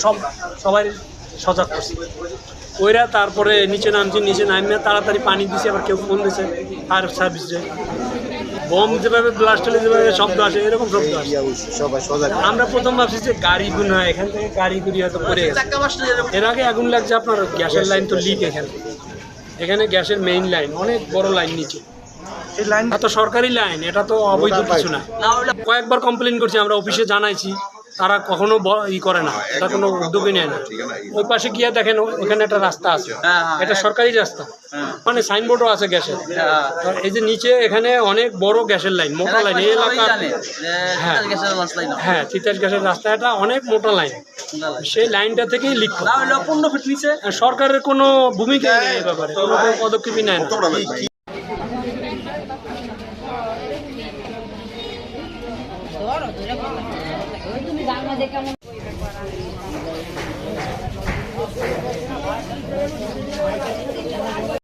সব সবাই সজাগ করছে। ওইরা তারপরে নিচে নামছে, নিচে নামিয়ে তাড়াতাড়ি পানি দিছে, আবার কেউ ফোন দিছে ফায়ার সার্ভিসে। বম যেভাবে ব্লাস্ট হলে যেভাবে শব্দ আসে এরকম শব্দ আসে। আমরা প্রথম ভাবছি যে গাড়ি গুণ হয়, এখান থেকে গাড়ি গুড়ি হয়তো পড়ে গেছে। এর আগে আগুন লাগছে আপনার গ্যাসের লাইন তো লিক এখানে গ্যাসের মেইন লাইন, অনেক বড় লাইন নিচে। এই লাইন তো সরকারি লাইন, এটা তো অবৈধ কিছু না। কয়েকবার কমপ্লেন করছি আমরা, অফিসে জানাইছি, তারা কখনো করে না, এটা কোনো উদ্যোগই নেয় না। ওই পাশে গিয়ে দেখেন ওখানে একটা রাস্তা আছে, এটা সরকারি রাস্তা, মানে সাইনবোর্ডও আছে গ্যাসের। এই যে নিচে এখানে অনেক বড় গ্যাসের লাইন, মোটা লাইন এই এলাকার। হ্যাঁ, তিতাস গ্যাসের রাস্তা, এটা অনেক মোটা লাইন, সেই লাইনটা থেকেই লিক করে। সরকারের কোনো ভূমিকা নেই এই ব্যাপারে, কোনো পদক্ষেপই নেয় না। তুমি জানো যে কেমন